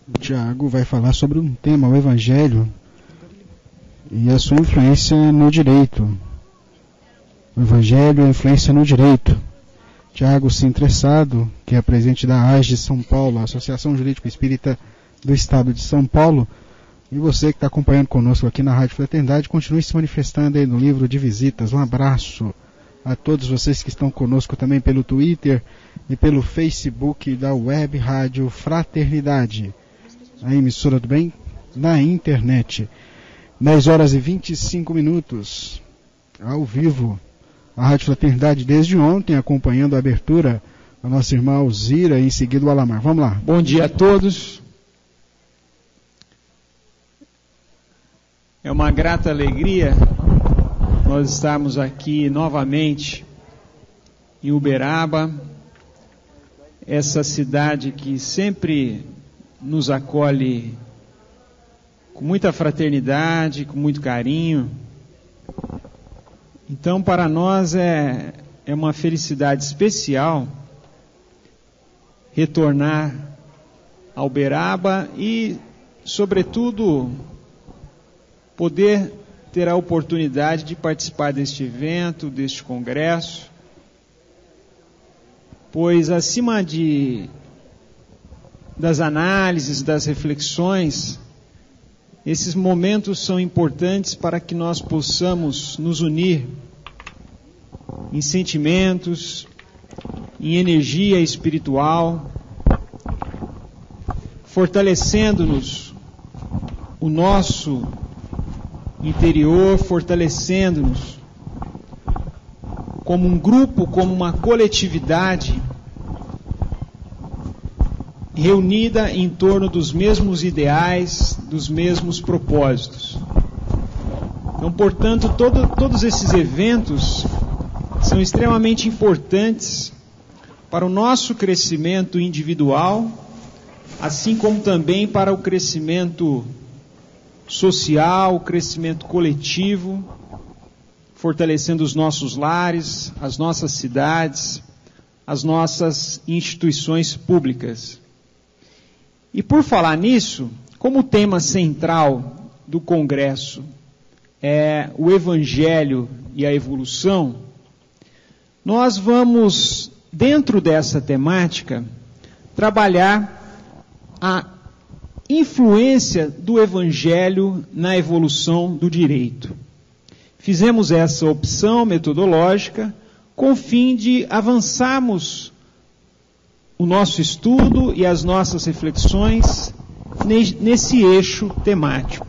O Tiago vai falar sobre um tema, o Evangelho e a sua influência no direito. O Evangelho e a influência no direito. Tiago Sintressado, que é presidente da AS de São Paulo, a Associação Jurídica Espírita do Estado de São Paulo. E você que está acompanhando conosco aqui na Rádio Fraternidade, continue se manifestando aí no livro de visitas. Um abraço a todos vocês que estão conosco também pelo Twitter e pelo Facebook da Web Rádio Fraternidade, a emissora do bem na internet. 10 horas e 25 minutos, ao vivo, a Rádio Fraternidade desde ontem, acompanhando a abertura da nossa irmã Alzira e em seguida o Alamar. Vamos lá. Bom dia a todos. É uma grata alegria nós estarmos aqui novamente em Uberaba, essa cidade que sempre nos acolhe com muita fraternidade, com muito carinho. Então, para nós é uma felicidade especial retornar a Uberaba e, sobretudo, poder ter a oportunidade de participar deste evento, deste congresso, pois acima das análises, das reflexões, esses momentos são importantes para que nós possamos nos unir em sentimentos, em energia espiritual, fortalecendo-nos o nosso interior, fortalecendo-nos como um grupo, como uma coletividade reunida em torno dos mesmos ideais, dos mesmos propósitos. Então, portanto, todos esses eventos são extremamente importantes para o nosso crescimento individual, assim como também para o crescimento social, o crescimento coletivo, fortalecendo os nossos lares, as nossas cidades, as nossas instituições públicas. E por falar nisso, como o tema central do Congresso é o Evangelho e a evolução, nós vamos, dentro dessa temática, trabalhar a influência do Evangelho na evolução do direito. Fizemos essa opção metodológica com o fim de avançarmos o nosso estudo e as nossas reflexões nesse eixo temático.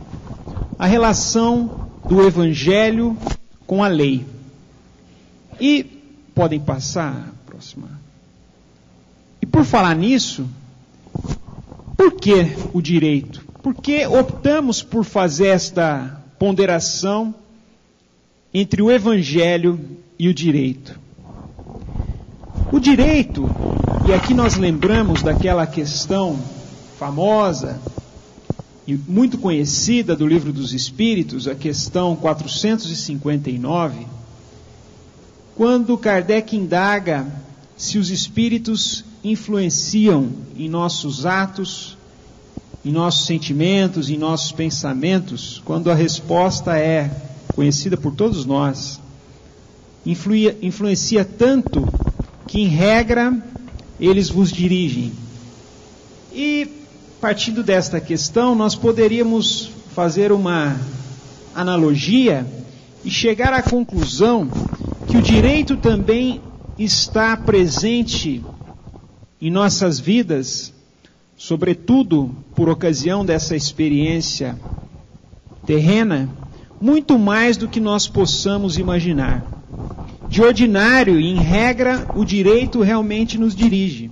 A relação do Evangelho com a lei. E, podem passar a próxima. E por falar nisso, por que o direito? Por que optamos por fazer esta ponderação entre o Evangelho e o direito? O direito, e aqui nós lembramos daquela questão famosa e muito conhecida do Livro dos Espíritos, a questão 459, quando Kardec indaga se os espíritos influenciam em nossos atos, em nossos sentimentos, em nossos pensamentos, quando a resposta é conhecida por todos nós, influencia tanto que, em regra, eles vos dirigem. E, partindo desta questão, nós poderíamos fazer uma analogia e chegar à conclusão que o direito também está presente em nossas vidas, sobretudo por ocasião dessa experiência terrena, muito mais do que nós possamos imaginar. De ordinário, em regra, o direito realmente nos dirige,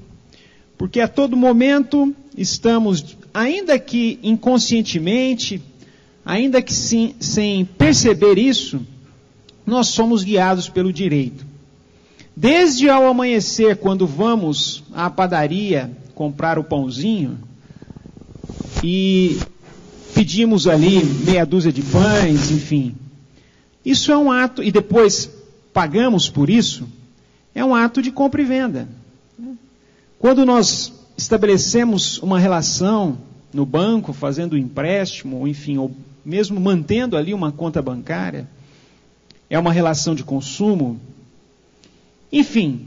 porque a todo momento estamos, ainda que inconscientemente, ainda que sem perceber isso, nós somos guiados pelo direito. Desde ao amanhecer, quando vamos à padaria comprar o pãozinho e pedimos ali meia dúzia de pães, enfim. Isso é um ato, e depois pagamos por isso, é um ato de compra e venda. Quando nós estabelecemos uma relação no banco, fazendo empréstimo, ou enfim, ou mesmo mantendo ali uma conta bancária, é uma relação de consumo. Enfim,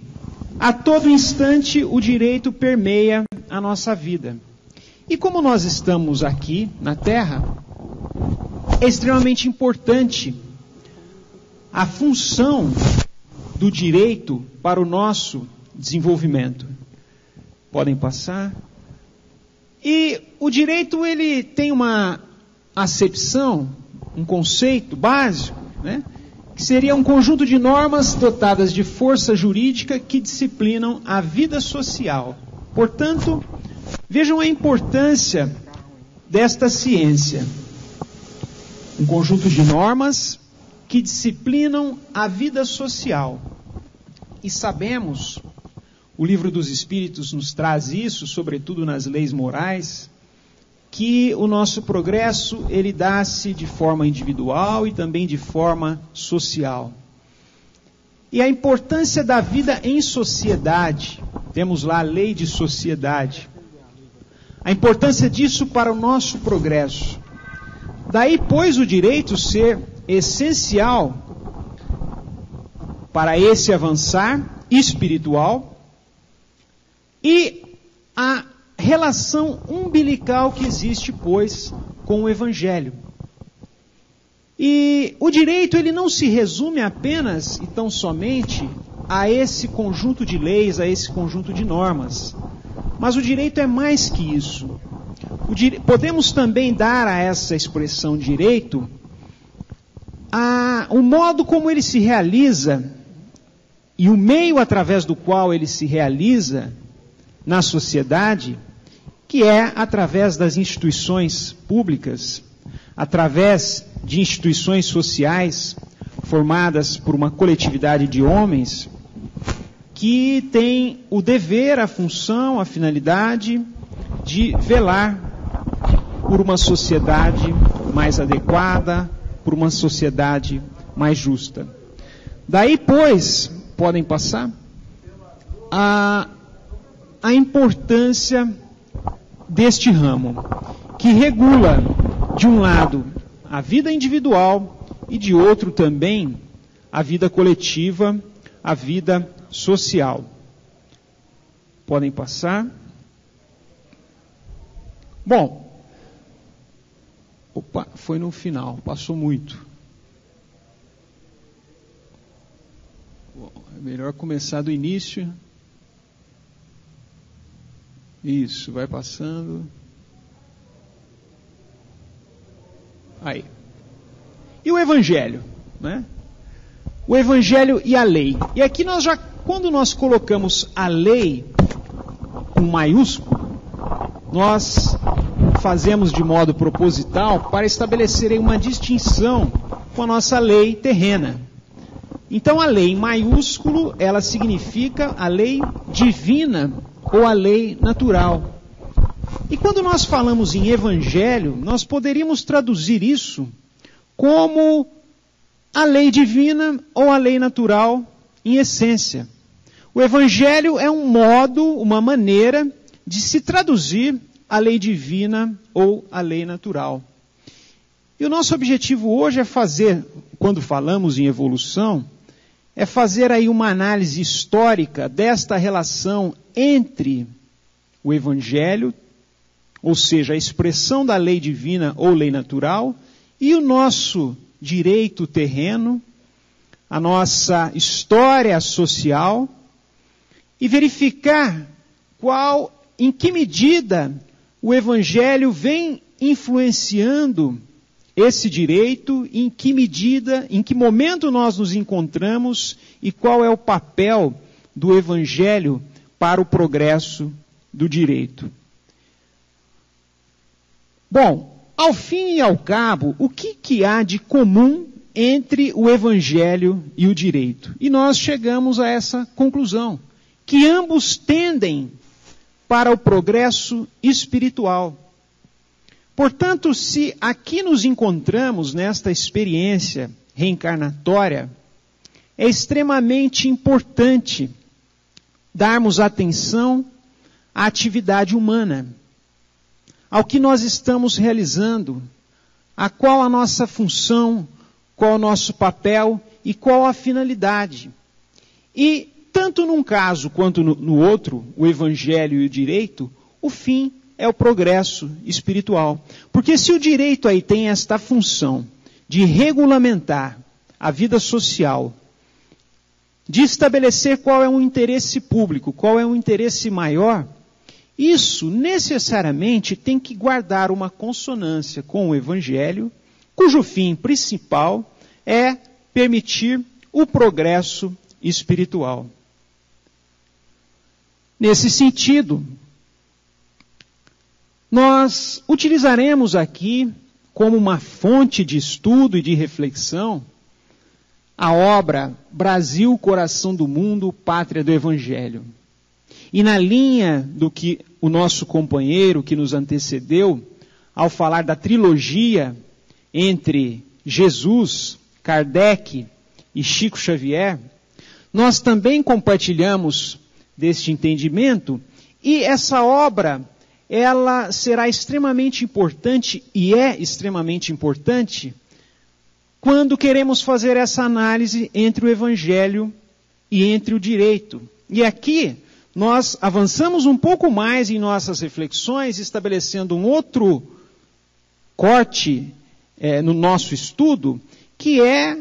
a todo instante o direito permeia a nossa vida. E como nós estamos aqui na Terra, é extremamente importante a função do direito para o nosso desenvolvimento. Podem passar. E o direito, ele tem uma acepção, um conceito básico, né? Que seria um conjunto de normas dotadas de força jurídica que disciplinam a vida social. Portanto, vejam a importância desta ciência. Um conjunto de normas que disciplinam a vida social. E sabemos, o Livro dos Espíritos nos traz isso, sobretudo nas leis morais, que o nosso progresso, ele dá-se de forma individual e também de forma social. E a importância da vida em sociedade, temos lá a lei de sociedade, a importância disso para o nosso progresso. Daí, pois, o direito ser essencial para esse avançar espiritual e a relação umbilical que existe, pois, com o Evangelho. E o direito, ele não se resume apenas e tão somente a esse conjunto de leis, a esse conjunto de normas. Mas o direito é mais que isso. Podemos também dar a essa expressão direito o modo como ele se realiza e o meio através do qual ele se realiza na sociedade, que é através das instituições públicas, através de instituições sociais formadas por uma coletividade de homens que tem o dever, a função, a finalidade de velar por uma sociedade mais adequada, por uma sociedade mais justa. Daí, pois, podem passar, a importância deste ramo, que regula, de um lado, a vida individual e, de outro, também, a vida coletiva, a vida social. Podem passar. Bom, opa, foi no final, passou muito. Bom, é melhor começar do início. Isso, vai passando. Aí. E o Evangelho, né? O Evangelho e a lei. E aqui nós já, quando nós colocamos a lei com maiúsculo, nós fazemos de modo proposital para estabelecer uma distinção com a nossa lei terrena. Então a lei em maiúsculo, ela significa a lei divina ou a lei natural. E quando nós falamos em Evangelho, nós poderíamos traduzir isso como a lei divina ou a lei natural em essência. O Evangelho é um modo, uma maneira de se traduzir a lei divina ou a lei natural. E o nosso objetivo hoje é fazer, quando falamos em evolução, é fazer aí uma análise histórica desta relação entre o Evangelho, ou seja, a expressão da lei divina ou lei natural, e o nosso direito terreno, a nossa história social, e verificar em que medida o Evangelho vem influenciando esse direito, em que medida, em que momento nós nos encontramos e qual é o papel do Evangelho para o progresso do direito. Bom, ao fim e ao cabo, o que há de comum entre o Evangelho e o direito? E nós chegamos a essa conclusão, que ambos tendem para o progresso espiritual. Portanto, se aqui nos encontramos nesta experiência reencarnatória, é extremamente importante darmos atenção à atividade humana, ao que nós estamos realizando, a qual a nossa função, qual o nosso papel e qual a finalidade. E, tanto num caso quanto no outro, o Evangelho e o direito, o fim é o progresso espiritual. Porque se o direito aí tem esta função de regulamentar a vida social, de estabelecer qual é o interesse público, qual é o interesse maior, isso necessariamente tem que guardar uma consonância com o Evangelho, cujo fim principal é permitir o progresso espiritual. Nesse sentido, nós utilizaremos aqui como uma fonte de estudo e de reflexão a obra Brasil, Coração do Mundo, Pátria do Evangelho. E na linha do que o nosso companheiro que nos antecedeu, ao falar da trilogia entre Jesus, Kardec e Chico Xavier, nós também compartilhamos deste entendimento, e essa obra, ela será extremamente importante, e é extremamente importante, quando queremos fazer essa análise entre o Evangelho e entre o direito. E aqui, nós avançamos um pouco mais em nossas reflexões, estabelecendo um outro corte no nosso estudo, que é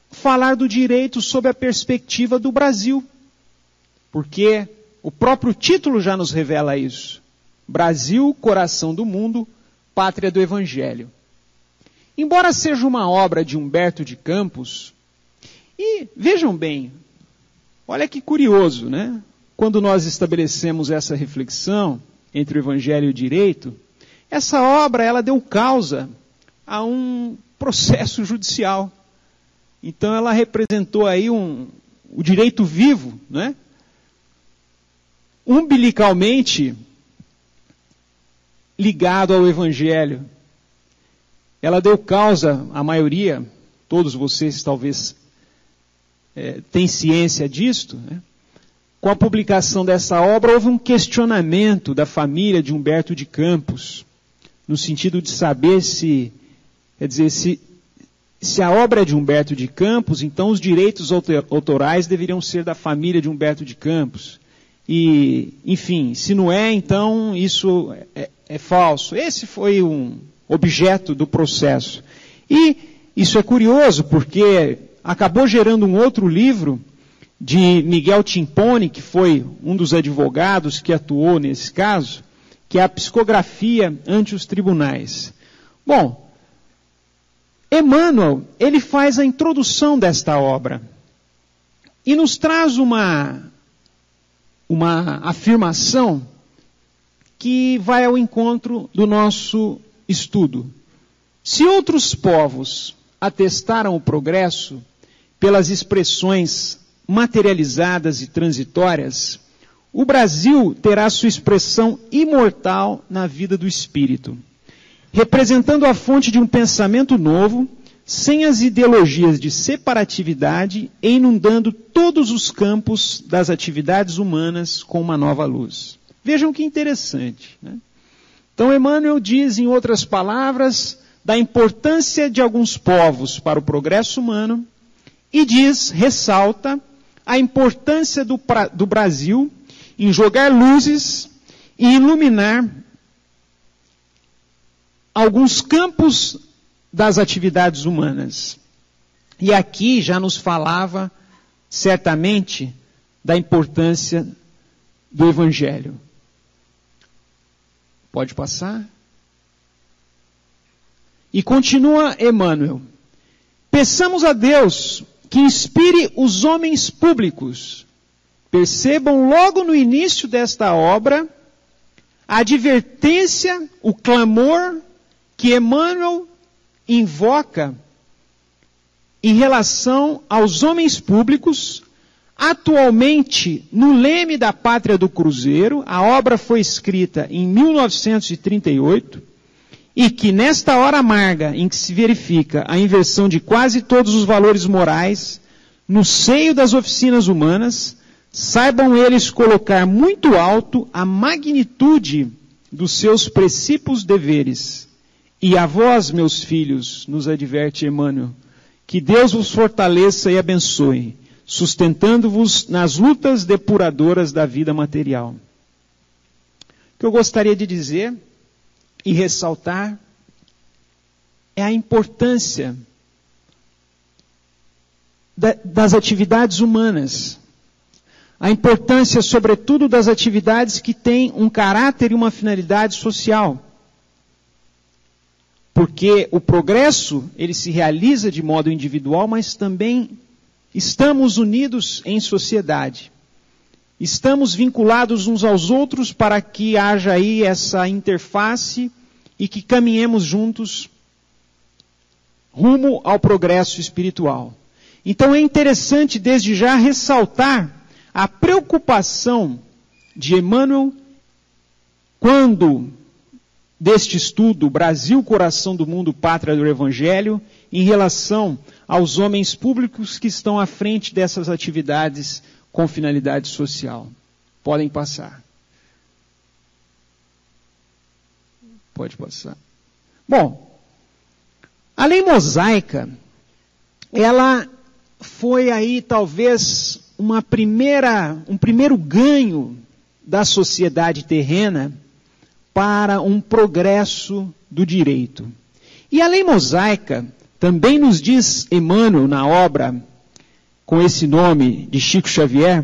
falar do direito sob a perspectiva do Brasil. Porque o próprio título já nos revela isso. Brasil, Coração do Mundo, Pátria do Evangelho. Embora seja uma obra de Humberto de Campos, e vejam bem, olha que curioso, né? Quando nós estabelecemos essa reflexão entre o Evangelho e o direito, essa obra ela deu causa a um processo judicial. Então ela representou aí o direito vivo, né? Umbilicalmente ligado ao Evangelho. Ela deu causa, a maioria, todos vocês talvez têm ciência disto, né? Com a publicação dessa obra houve um questionamento da família de Humberto de Campos, no sentido de saber se a obra é de Humberto de Campos, então os direitos autorais deveriam ser da família de Humberto de Campos. E, enfim, se não é, então isso é falso. Esse foi um objeto do processo. E isso é curioso, porque acabou gerando um outro livro de Miguel Timpone, que foi um dos advogados que atuou nesse caso, que é a Psicografia ante os Tribunais. Bom, Emmanuel, ele faz a introdução desta obra e nos traz uma afirmação que vai ao encontro do nosso estudo. Se outros povos atestaram o progresso pelas expressões materializadas e transitórias, o Brasil terá sua expressão imortal na vida do espírito, representando a fonte de um pensamento novo, sem as ideologias de separatividade e inundando todos os campos das atividades humanas com uma nova luz. Vejam que interessante, né? Então Emmanuel diz, em outras palavras, da importância de alguns povos para o progresso humano e ressalta a importância do Brasil em jogar luzes e iluminar alguns campos das atividades humanas. E aqui já nos falava, certamente, da importância do Evangelho. Pode passar? E continua Emmanuel. Peçamos a Deus que inspire os homens públicos. Percebam logo no início desta obra a advertência, o clamor que Emmanuel invoca em relação aos homens públicos. Atualmente, no leme da Pátria do Cruzeiro, a obra foi escrita em 1938, e que nesta hora amarga em que se verifica a inversão de quase todos os valores morais no seio das oficinas humanas, saibam eles colocar muito alto a magnitude dos seus precípios deveres. E a vós, meus filhos, nos adverte Emmanuel, que Deus vos fortaleça e abençoe, sustentando-vos nas lutas depuradoras da vida material. O que eu gostaria de dizer e ressaltar é a importância das atividades humanas. A importância, sobretudo, das atividades que têm um caráter e uma finalidade social. Porque o progresso, ele se realiza de modo individual, mas também estamos unidos em sociedade. Estamos vinculados uns aos outros para que haja aí essa interface e que caminhemos juntos rumo ao progresso espiritual. Então é interessante desde já ressaltar a preocupação de Emmanuel quando, deste estudo, Brasil, Coração do Mundo, Pátria do Evangelho, em relação aos homens públicos que estão à frente dessas atividades com finalidade social. Podem passar. Pode passar. Bom, a lei mosaica, ela foi aí talvez um primeiro ganho da sociedade terrena para um progresso do direito. E a lei mosaica, também nos diz Emmanuel na obra com esse nome de Chico Xavier,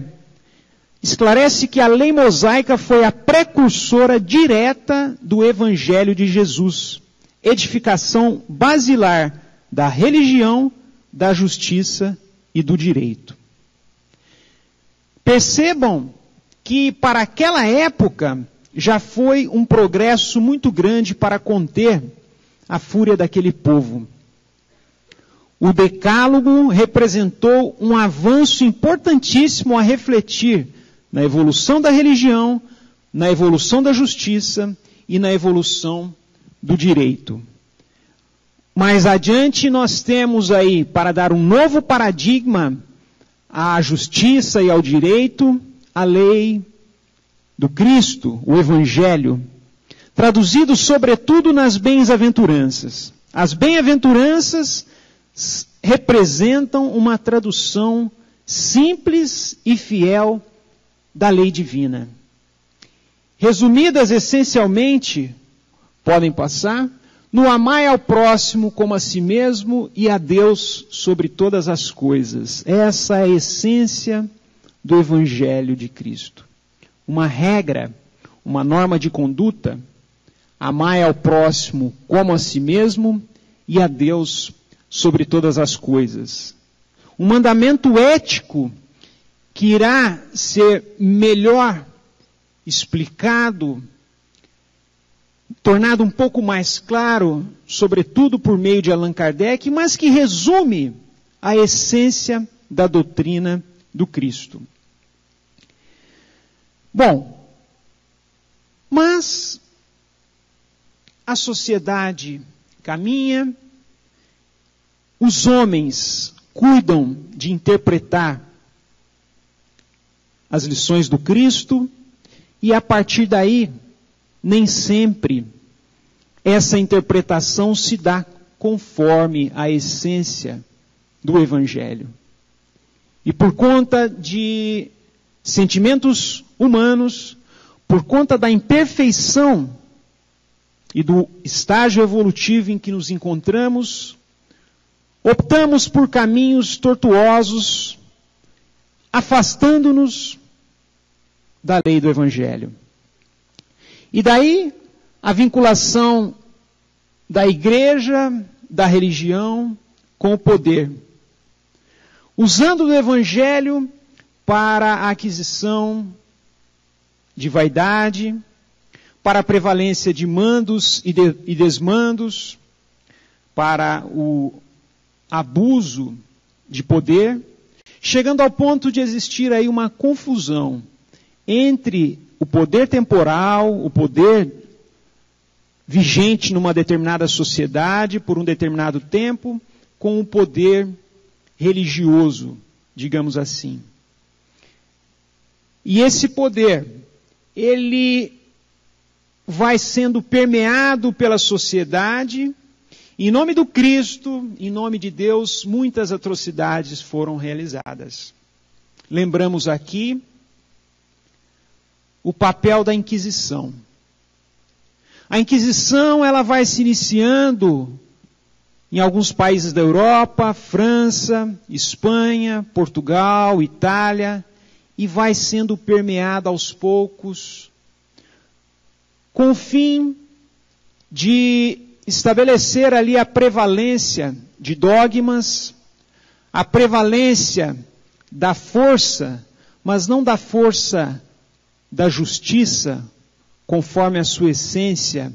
esclarece que a lei mosaica foi a precursora direta do Evangelho de Jesus, edificação basilar da religião, da justiça e do direito. Percebam que para aquela época já foi um progresso muito grande para conter a fúria daquele povo. O Decálogo representou um avanço importantíssimo a refletir na evolução da religião, na evolução da justiça e na evolução do direito. Mais adiante nós temos aí, para dar um novo paradigma à justiça e ao direito, a lei do Cristo, o Evangelho, traduzido sobretudo nas bem-aventuranças. As bem-aventuranças representam uma tradução simples e fiel da lei divina. Resumidas essencialmente, podem passar, no amai ao próximo como a si mesmo e a Deus sobre todas as coisas. Essa é a essência do Evangelho de Cristo. Uma regra, uma norma de conduta, amai ao próximo como a si mesmo e a Deus sobre todas as coisas. Um mandamento ético que irá ser melhor explicado, tornado um pouco mais claro, sobretudo por meio de Allan Kardec, mas que resume a essência da doutrina do Cristo. Bom, mas a sociedade caminha, os homens cuidam de interpretar as lições do Cristo, e a partir daí, nem sempre essa interpretação se dá conforme a essência do Evangelho. E por conta de sentimentos humanos, por conta da imperfeição e do estágio evolutivo em que nos encontramos, optamos por caminhos tortuosos, afastando-nos da lei do Evangelho. E daí a vinculação da igreja, da religião com o poder, usando o Evangelho para a aquisição de vaidade, para a prevalência de mandos e desmandos, para o abuso de poder, chegando ao ponto de existir aí uma confusão entre o poder temporal, o poder vigente numa determinada sociedade por um determinado tempo, com o poder religioso, digamos assim. E esse poder, ele vai sendo permeado pela sociedade. Em nome do Cristo, em nome de Deus, muitas atrocidades foram realizadas. Lembramos aqui o papel da Inquisição. A Inquisição, ela vai se iniciando em alguns países da Europa, França, Espanha, Portugal, Itália, e vai sendo permeada aos poucos, com o fim de estabelecer ali a prevalência de dogmas, a prevalência da força, mas não da força da justiça, conforme a sua essência,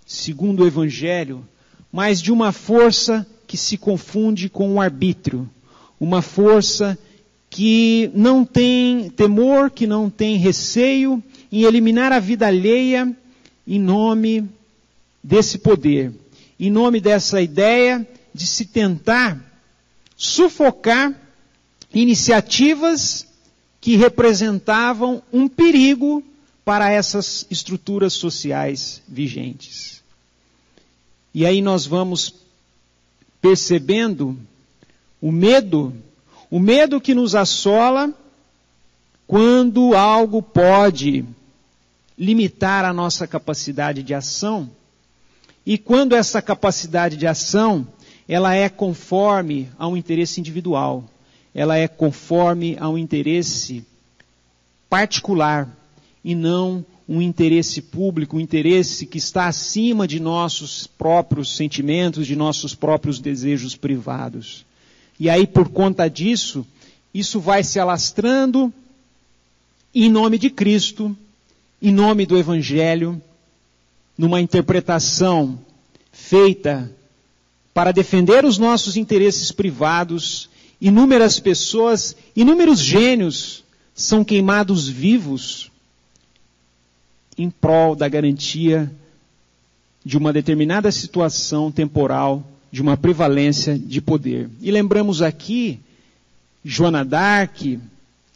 segundo o Evangelho, mas de uma força que se confunde com o arbítrio, uma força que não tem temor, que não tem receio em eliminar a vida alheia em nome desse poder, em nome dessa ideia de se tentar sufocar iniciativas que representavam um perigo para essas estruturas sociais vigentes. E aí nós vamos percebendo o medo que nos assola quando algo pode limitar a nossa capacidade de ação, e quando essa capacidade de ação, ela é conforme a um interesse individual, ela é conforme a um interesse particular, e não um interesse público, um interesse que está acima de nossos próprios sentimentos, de nossos próprios desejos privados. E aí, por conta disso, isso vai se alastrando em nome de Cristo, em nome do Evangelho, numa interpretação feita para defender os nossos interesses privados. Inúmeras pessoas, inúmeros gênios são queimados vivos em prol da garantia de uma determinada situação temporal, de uma prevalência de poder. E lembramos aqui Joana d'Arc,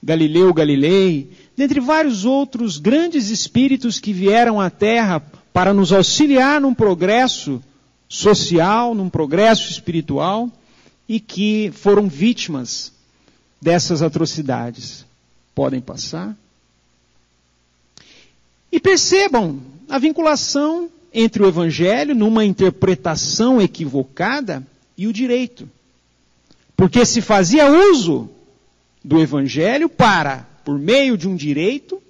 Galileu Galilei, dentre vários outros grandes espíritos que vieram à Terra para nos auxiliar num progresso social, num progresso espiritual, e que foram vítimas dessas atrocidades. Podem passar? E percebam a vinculação entre o Evangelho, numa interpretação equivocada, e o direito. Porque se fazia uso do Evangelho para, por meio de um direito,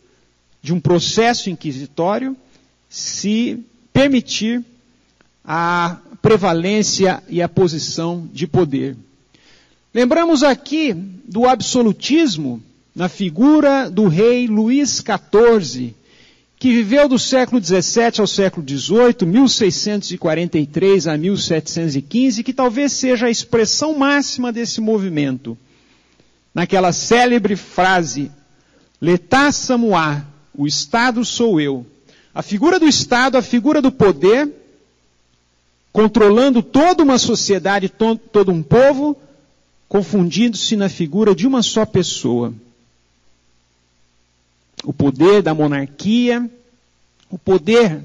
de um processo inquisitório, se permitir a prevalência e a posição de poder. Lembramos aqui do absolutismo na figura do rei Luís XIV, que viveu do século XVII ao século XVIII, 1643 a 1715, que talvez seja a expressão máxima desse movimento. Naquela célebre frase, L'État c'est moi, o Estado sou eu. A figura do Estado, a figura do poder, controlando toda uma sociedade, todo um povo, confundindo-se na figura de uma só pessoa. O poder da monarquia, o poder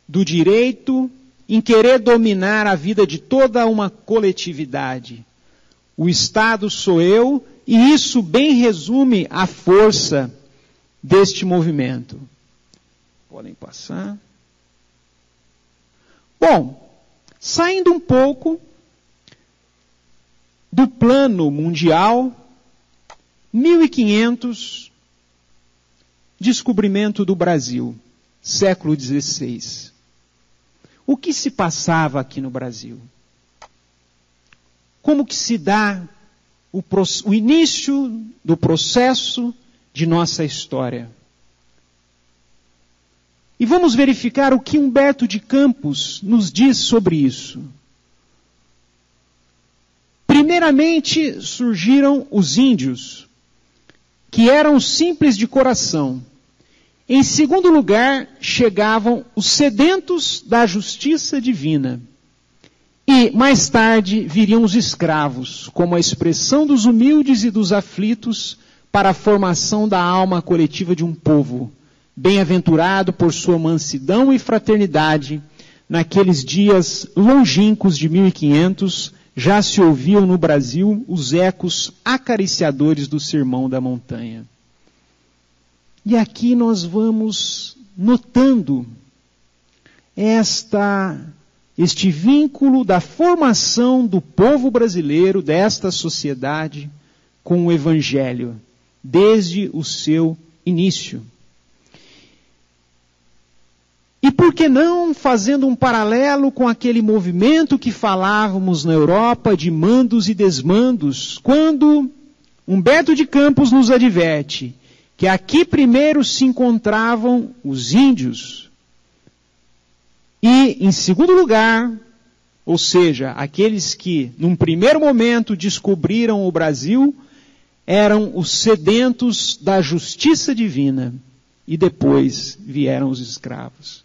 do direito em querer dominar a vida de toda uma coletividade. O Estado sou eu, e isso bem resume a força deste movimento. Podem passar. Bom, saindo um pouco do plano mundial, 1500, descobrimento do Brasil, século XVI. O que se passava aqui no Brasil? Como que se dá o início do processo de nossa história? E vamos verificar o que Humberto de Campos nos diz sobre isso. Primeiramente surgiram os índios, que eram simples de coração. Em segundo lugar, chegavam os sedentos da justiça divina. E, mais tarde, viriam os escravos, como a expressão dos humildes e dos aflitos, para a formação da alma coletiva de um povo, bem-aventurado por sua mansidão e fraternidade. Naqueles dias longínquos de 1500, já se ouviam no Brasil os ecos acariciadores do Sermão da Montanha. E aqui nós vamos notando este vínculo da formação do povo brasileiro, desta sociedade, com o Evangelho, desde o seu início. E por que não fazendo um paralelo com aquele movimento que falávamos na Europa de mandos e desmandos, quando Humberto de Campos nos adverte que aqui primeiro se encontravam os índios e, em segundo lugar, ou seja, aqueles que num primeiro momento descobriram o Brasil, eram os sedentos da justiça divina e depois vieram os escravos.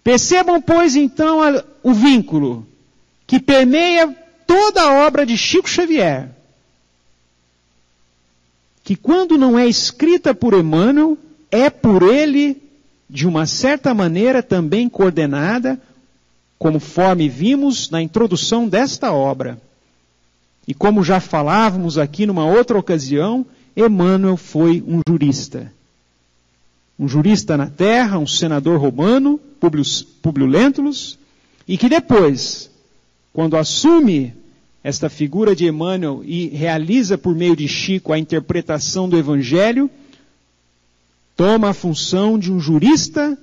Percebam, pois, então, o vínculo que permeia toda a obra de Chico Xavier, que quando não é escrita por Emmanuel, é por ele, de uma certa maneira, também coordenada, conforme vimos na introdução desta obra. E como já falávamos aqui numa outra ocasião, Emmanuel foi um jurista. Um jurista na terra, um senador romano, Públio Lentulus, e que depois, quando assume esta figura de Emmanuel e realiza por meio de Chico a interpretação do Evangelho, toma a função de um jurista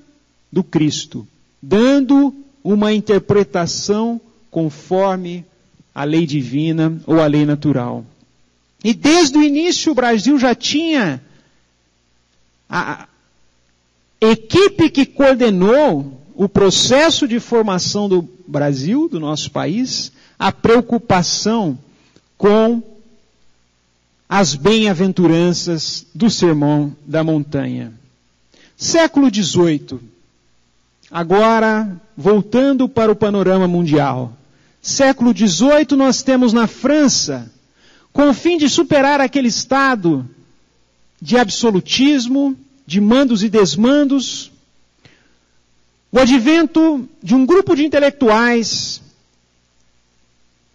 do Cristo, dando uma interpretação conforme a lei divina ou a lei natural. E desde o início o Brasil já tinha a equipe que coordenou o processo de formação do Brasil, do nosso país, a preocupação com as bem-aventuranças do Sermão da Montanha. Século XVIII. Agora, voltando para o panorama mundial. Século XVIII nós temos na França, com o fim de superar aquele estado de absolutismo, de mandos e desmandos, o advento de um grupo de intelectuais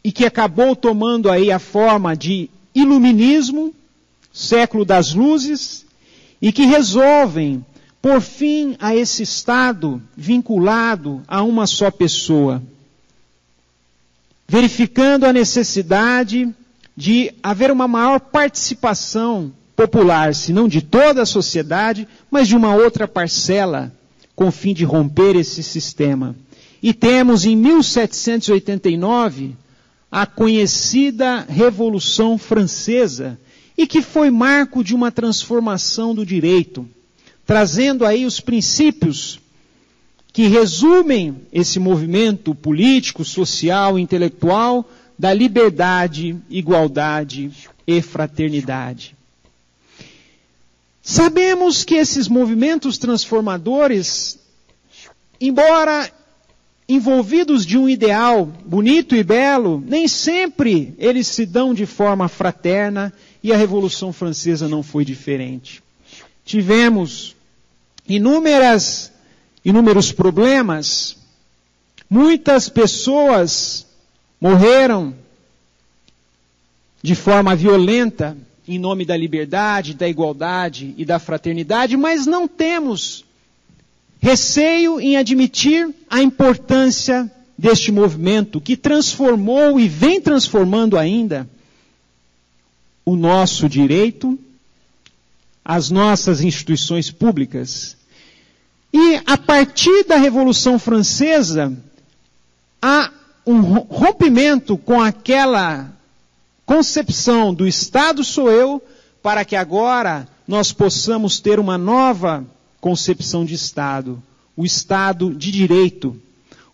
e que acabou tomando aí a forma de iluminismo, século das luzes, e que resolvem por fim a esse estado vinculado a uma só pessoa, verificando a necessidade de haver uma maior participação popular, se não de toda a sociedade, mas de uma outra parcela, com o fim de romper esse sistema. E temos em 1789 a conhecida Revolução Francesa, e que foi marco de uma transformação do direito, trazendo aí os princípios que resumem esse movimento político, social, intelectual, da liberdade, igualdade e fraternidade. Sabemos que esses movimentos transformadores, embora envolvidos de um ideal bonito e belo, nem sempre eles se dão de forma fraterna, e a Revolução Francesa não foi diferente. Tivemos inúmeros problemas, muitas pessoas morreram de forma violenta, em nome da liberdade, da igualdade e da fraternidade, mas não temos receio em admitir a importância deste movimento que transformou e vem transformando ainda o nosso direito, as nossas instituições públicas. E a partir da Revolução Francesa, há um rompimento com aquela concepção do Estado sou eu, para que agora nós possamos ter uma nova concepção de Estado, o Estado de direito.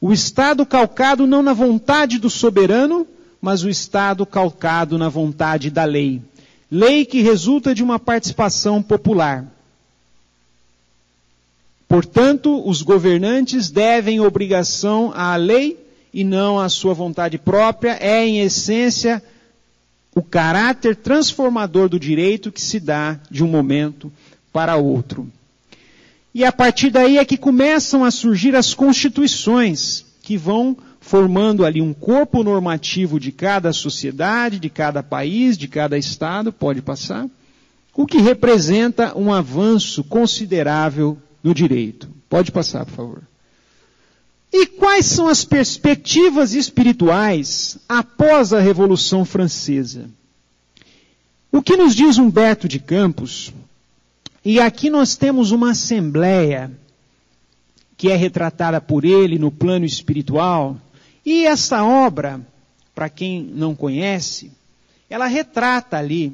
O Estado calcado não na vontade do soberano, mas o Estado calcado na vontade da lei. Lei que resulta de uma participação popular. Portanto, os governantes devem obrigação à lei e não à sua vontade própria. É, em essência, o caráter transformador do direito que se dá de um momento para outro. E a partir daí é que começam a surgir as constituições, que vão formando ali um corpo normativo de cada sociedade, de cada país, de cada estado, pode passar, o que representa um avanço considerável no direito. Pode passar, por favor. E quais são as perspectivas espirituais após a Revolução Francesa? O que nos diz Humberto de Campos, e aqui nós temos uma assembleia que é retratada por ele no plano espiritual, e essa obra, para quem não conhece, ela retrata ali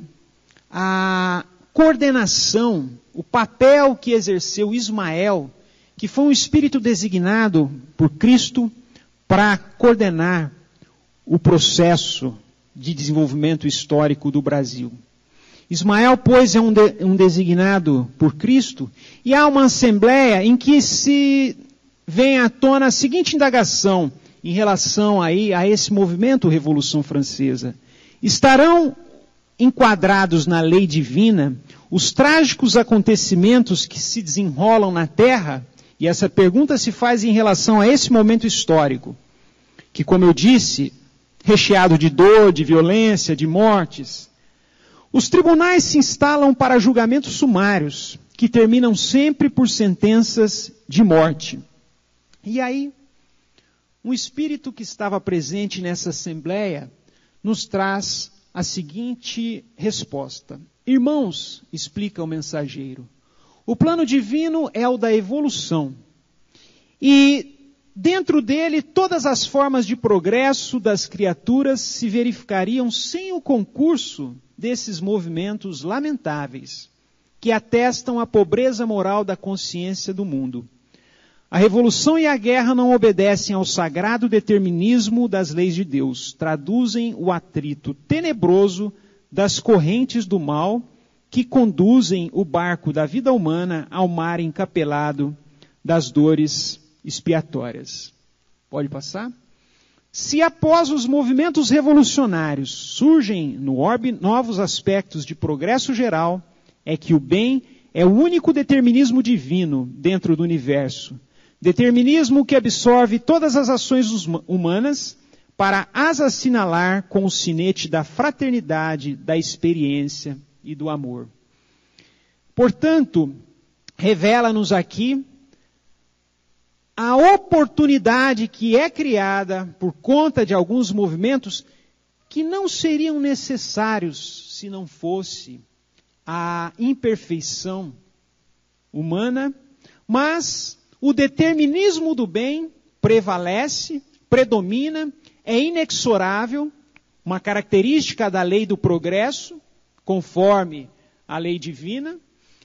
a coordenação, o papel que exerceu Ismael, que foi um espírito designado por Cristo para coordenar o processo de desenvolvimento histórico do Brasil. Ismael, pois, é um designado por Cristo, e há uma assembleia em que se vem à tona a seguinte indagação em relação aí a esse movimento Revolução Francesa. Estarão enquadrados na lei divina os trágicos acontecimentos que se desenrolam na Terra? E essa pergunta se faz em relação a esse momento histórico, que, como eu disse, recheado de dor, de violência, de mortes. Os tribunais se instalam para julgamentos sumários, que terminam sempre por sentenças de morte. E aí, um espírito que estava presente nessa assembleia nos traz a seguinte resposta. Irmãos, explica o mensageiro, o plano divino é o da evolução. E dentro dele, todas as formas de progresso das criaturas se verificariam sem o concurso desses movimentos lamentáveis, que atestam a pobreza moral da consciência do mundo. A revolução e a guerra não obedecem ao sagrado determinismo das leis de Deus, traduzem o atrito tenebroso das correntes do mal que conduzem o barco da vida humana ao mar encapelado das dores expiatórias. Pode passar? Se após os movimentos revolucionários surgem no orbe novos aspectos de progresso geral, é que o bem é o único determinismo divino dentro do universo. Determinismo que absorve todas as ações humanas para as assinalar com o sinete da fraternidade, da experiência e do amor. Portanto, revela-nos aqui a oportunidade que é criada por conta de alguns movimentos que não seriam necessários se não fosse a imperfeição humana, mas o determinismo do bem prevalece, predomina, é inexorável, uma característica da lei do progresso, conforme a lei divina,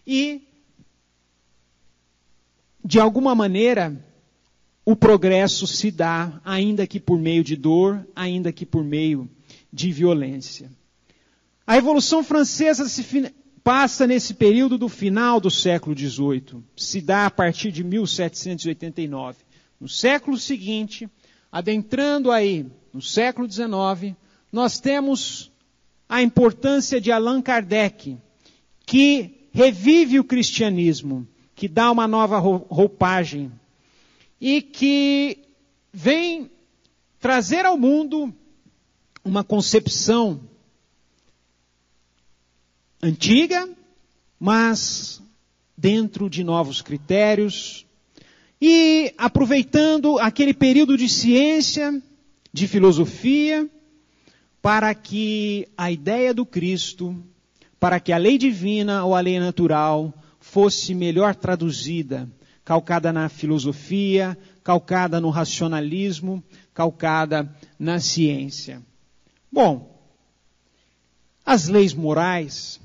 e, de alguma maneira, o progresso se dá, ainda que por meio de dor, ainda que por meio de violência. A Revolução Francesa passa nesse período do final do século XVIII, se dá a partir de 1789. No século seguinte, adentrando aí no século XIX, nós temos a importância de Allan Kardec, que revive o cristianismo, que dá uma nova roupagem e que vem trazer ao mundo uma concepção antiga, mas dentro de novos critérios e aproveitando aquele período de ciência, de filosofia, para que a ideia do Cristo, para que a lei divina ou a lei natural fosse melhor traduzida, calcada na filosofia, calcada no racionalismo, calcada na ciência. Bom, as leis morais,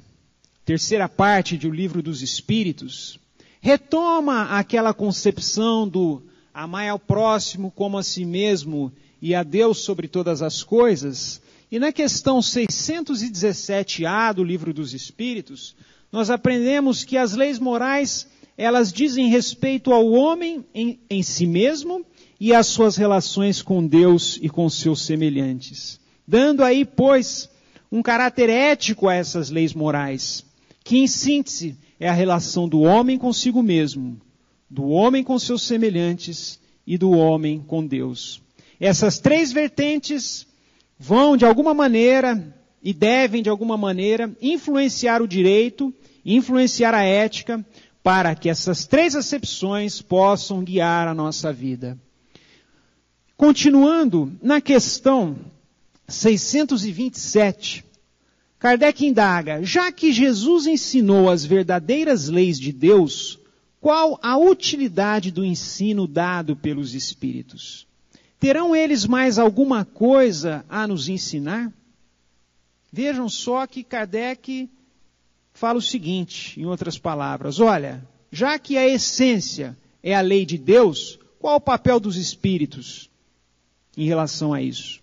terceira parte do Livro dos Espíritos, retoma aquela concepção do amar ao próximo como a si mesmo e a Deus sobre todas as coisas. E na questão 617A do Livro dos Espíritos, nós aprendemos que as leis morais, elas dizem respeito ao homem em si mesmo e às suas relações com Deus e com seus semelhantes. Dando aí, pois, um caráter ético a essas leis morais, que em síntese é a relação do homem consigo mesmo, do homem com seus semelhantes e do homem com Deus. Essas três vertentes vão de alguma maneira e devem de alguma maneira influenciar o direito, influenciar a ética, para que essas três acepções possam guiar a nossa vida. Continuando, na questão 627, Kardec indaga: já que Jesus ensinou as verdadeiras leis de Deus, qual a utilidade do ensino dado pelos Espíritos? Terão eles mais alguma coisa a nos ensinar? Vejam só que Kardec fala o seguinte, em outras palavras: olha, já que a essência é a lei de Deus, qual o papel dos Espíritos em relação a isso?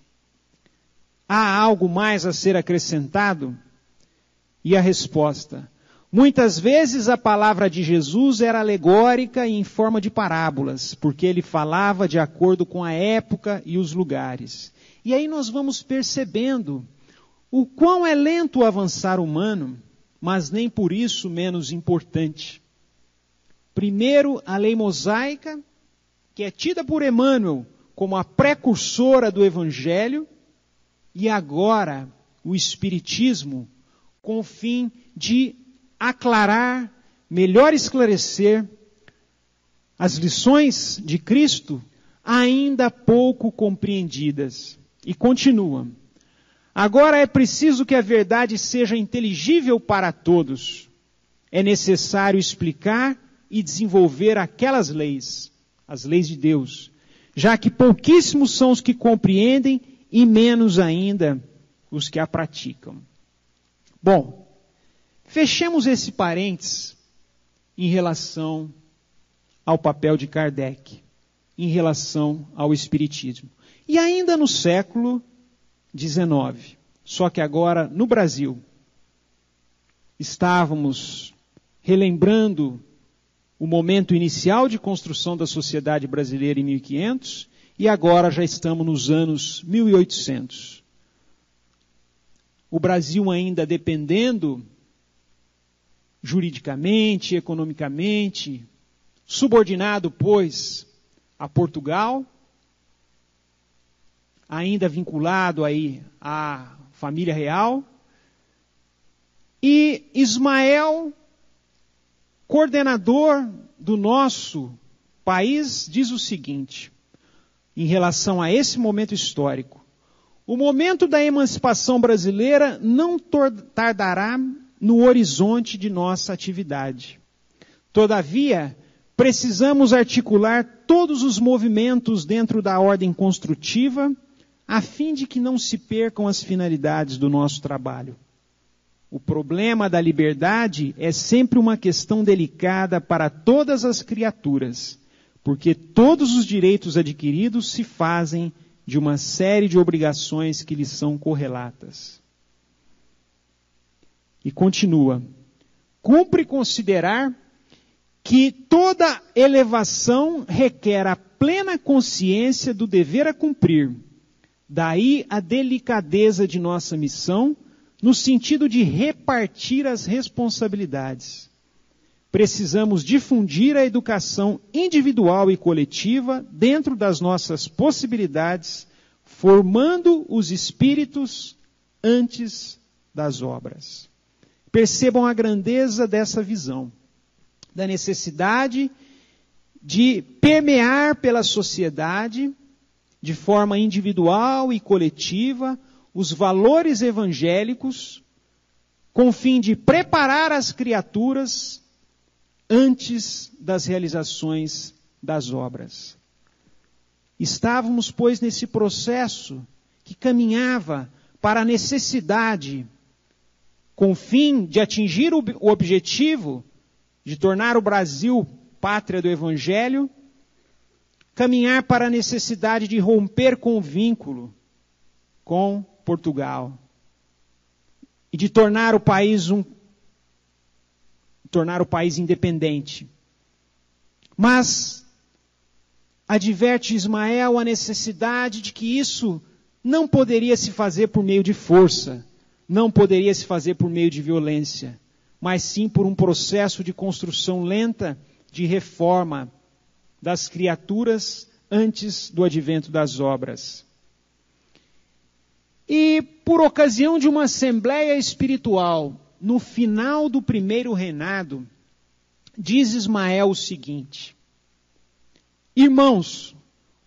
Há algo mais a ser acrescentado? E a resposta: muitas vezes a palavra de Jesus era alegórica e em forma de parábolas, porque ele falava de acordo com a época e os lugares. E aí nós vamos percebendo o quão é lento o avançar humano, mas nem por isso menos importante. Primeiro, a lei mosaica, que é tida por Emmanuel como a precursora do Evangelho, e agora o Espiritismo, com o fim de aclarar, melhor esclarecer as lições de Cristo ainda pouco compreendidas. E continua: agora é preciso que a verdade seja inteligível para todos. É necessário explicar e desenvolver aquelas leis, as leis de Deus, já que pouquíssimos são os que compreendem e menos ainda os que a praticam. Bom, fechemos esse parênteses em relação ao papel de Kardec, em relação ao Espiritismo. E ainda no século XIX, só que agora no Brasil, estávamos relembrando o momento inicial de construção da sociedade brasileira em 1500, e agora já estamos nos anos 1800. O Brasil ainda dependendo juridicamente, economicamente, subordinado, pois, a Portugal, ainda vinculado aí à família real, e Ismael, coordenador do nosso país, diz o seguinte, em relação a esse momento histórico: o momento da emancipação brasileira não tardará no horizonte de nossa atividade. Todavia, precisamos articular todos os movimentos dentro da ordem construtiva, a fim de que não se percam as finalidades do nosso trabalho. O problema da liberdade é sempre uma questão delicada para todas as criaturas, porque todos os direitos adquiridos se fazem de uma série de obrigações que lhes são correlatas. E continua: cumpre considerar que toda elevação requer a plena consciência do dever a cumprir. Daí a delicadeza de nossa missão, no sentido de repartir as responsabilidades. Precisamos difundir a educação individual e coletiva dentro das nossas possibilidades, formando os espíritos antes das obras. Percebam a grandeza dessa visão, da necessidade de permear pela sociedade, de forma individual e coletiva, os valores evangélicos, com o fim de preparar as criaturas antes das realizações das obras. Estávamos, pois, nesse processo que caminhava para a necessidade, com o fim de atingir o objetivo de tornar o Brasil pátria do Evangelho, caminhar para a necessidade de romper com o vínculo com Portugal e de tornar o país independente. Mas adverte Ismael a necessidade de que isso não poderia se fazer por meio de força, não poderia se fazer por meio de violência, mas sim por um processo de construção lenta, de reforma das criaturas antes do advento das obras. E por ocasião de uma assembleia espiritual, no final do primeiro reinado, diz Ismael o seguinte: irmãos,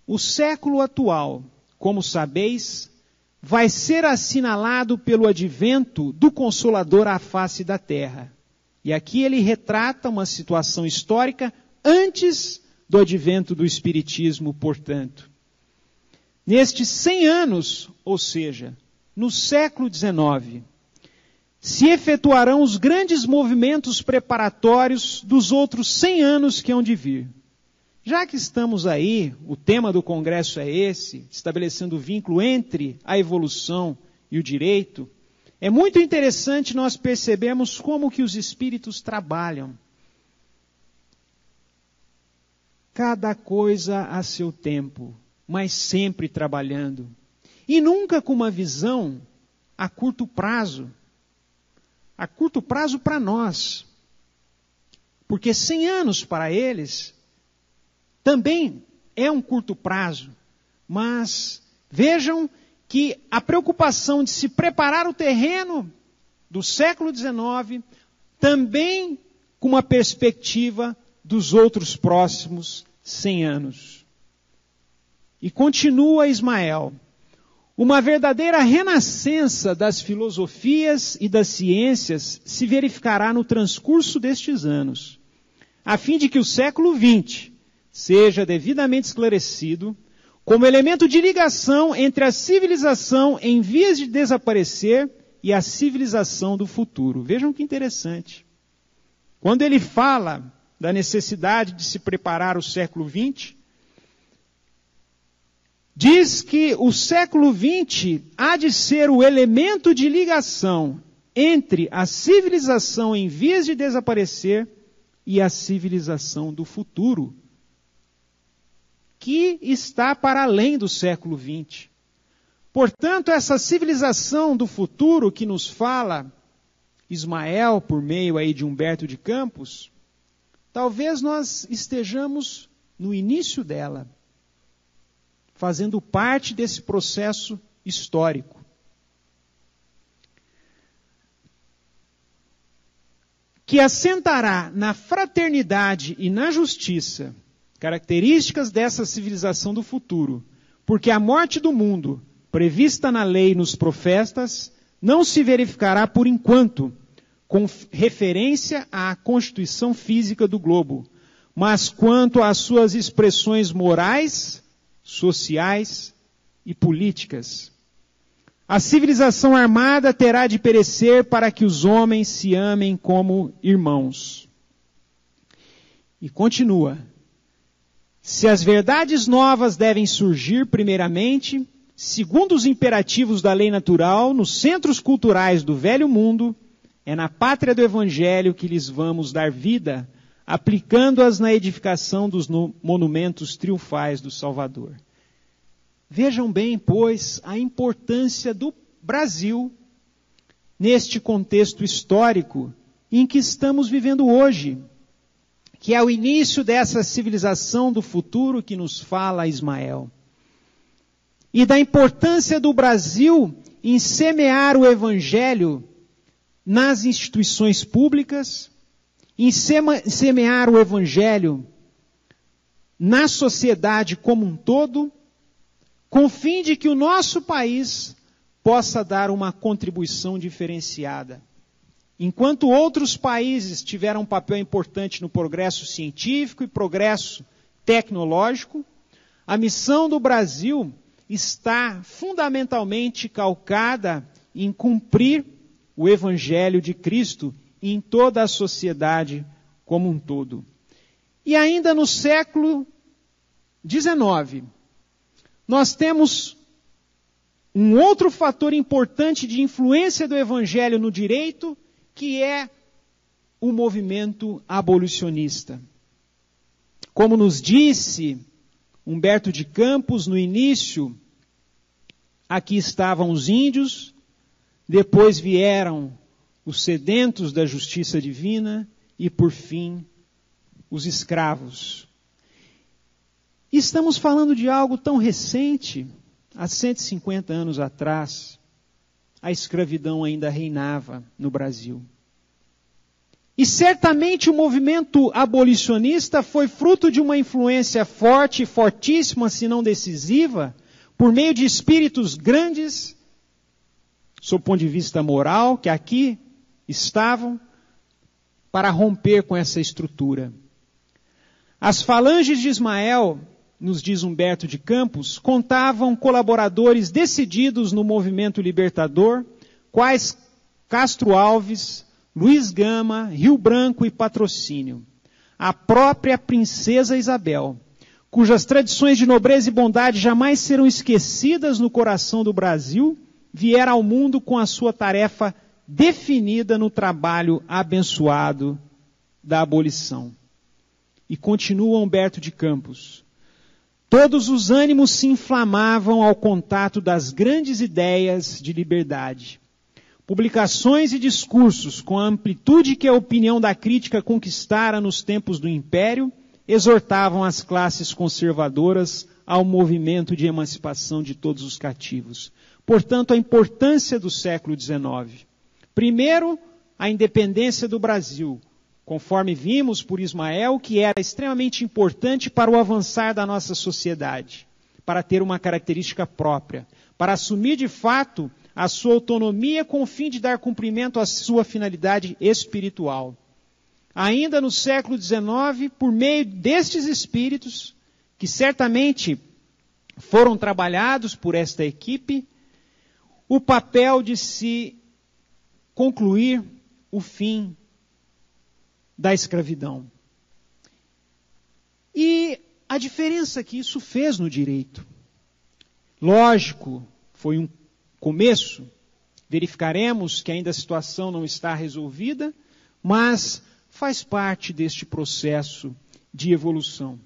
o século atual, como sabeis, vai ser assinalado pelo advento do Consolador à face da terra. E aqui ele retrata uma situação histórica antes do advento do Espiritismo, portanto. Nestes 100 anos, ou seja, no século XIX, se efetuarão os grandes movimentos preparatórios dos outros 100 anos que hão de vir. Já que estamos aí, o tema do congresso é esse, estabelecendo o vínculo entre a evolução e o direito, é muito interessante nós percebermos como que os espíritos trabalham. Cada coisa a seu tempo, mas sempre trabalhando. E nunca com uma visão a curto prazo. A curto prazo para nós. Porque 100 anos para eles também é um curto prazo. Mas vejam que a preocupação de se preparar o terreno do século XIX também com uma perspectiva dos outros próximos 100 anos. E continua Ismael: uma verdadeira renascença das filosofias e das ciências se verificará no transcurso destes anos, a fim de que o século XX seja devidamente esclarecido como elemento de ligação entre a civilização em vias de desaparecer e a civilização do futuro. Vejam que interessante. Quando ele fala da necessidade de se preparar o século XX, diz que o século XX há de ser o elemento de ligação entre a civilização em vias de desaparecer e a civilização do futuro, que está para além do século XX. Portanto, essa civilização do futuro que nos fala Ismael, por meio aí de Humberto de Campos, talvez nós estejamos no início dela, fazendo parte desse processo histórico. Que assentará na fraternidade e na justiça, características dessa civilização do futuro, porque a morte do mundo, prevista na lei e nos profetas, não se verificará por enquanto, com referência à constituição física do globo, mas quanto às suas expressões morais, sociais e políticas. A civilização armada terá de perecer para que os homens se amem como irmãos. E continua: se as verdades novas devem surgir primeiramente, segundo os imperativos da lei natural, nos centros culturais do velho mundo, é na pátria do Evangelho que lhes vamos dar vida, aplicando-as na edificação dos monumentos triunfais do Salvador. Vejam bem, pois, a importância do Brasil neste contexto histórico em que estamos vivendo hoje, que é o início dessa civilização do futuro que nos fala Ismael. E da importância do Brasil em semear o Evangelho nas instituições públicas, em semear o Evangelho na sociedade como um todo, com o fim de que o nosso país possa dar uma contribuição diferenciada. Enquanto outros países tiveram um papel importante no progresso científico e progresso tecnológico, a missão do Brasil está fundamentalmente calcada em cumprir o Evangelho de Cristo em toda a sociedade como um todo. E ainda no século XIX, nós temos um outro fator importante de influência do Evangelho no direito, que é o movimento abolicionista. Como nos disse Humberto de Campos no início, aqui estavam os índios, depois vieram os sedentos da justiça divina e, por fim, os escravos. Estamos falando de algo tão recente. Há 150 anos atrás, a escravidão ainda reinava no Brasil. E certamente o movimento abolicionista foi fruto de uma influência forte, fortíssima, se não decisiva, por meio de espíritos grandes, sob o ponto de vista moral, que aqui estavam, para romper com essa estrutura. As falanges de Ismael, nos diz Humberto de Campos, contavam colaboradores decididos no movimento libertador, quais Castro Alves, Luiz Gama, Rio Branco e Patrocínio. A própria princesa Isabel, cujas tradições de nobreza e bondade jamais serão esquecidas no coração do Brasil, viera ao mundo com a sua tarefa definida no trabalho abençoado da abolição. E continua Humberto de Campos. Todos os ânimos se inflamavam ao contato das grandes ideias de liberdade. Publicações e discursos, com a amplitude que a opinião da crítica conquistara nos tempos do Império, exortavam as classes conservadoras ao movimento de emancipação de todos os cativos. Portanto, a importância do século XIX. Primeiro, a independência do Brasil, conforme vimos por Ismael, que era extremamente importante para o avançar da nossa sociedade, para ter uma característica própria, para assumir de fato a sua autonomia com o fim de dar cumprimento à sua finalidade espiritual. Ainda no século XIX, por meio destes espíritos, que certamente foram trabalhados por esta equipe, o papel de se concluir o fim da escravidão. E a diferença que isso fez no direito. Lógico, foi um começo. Verificaremos que ainda a situação não está resolvida, mas faz parte deste processo de evolução.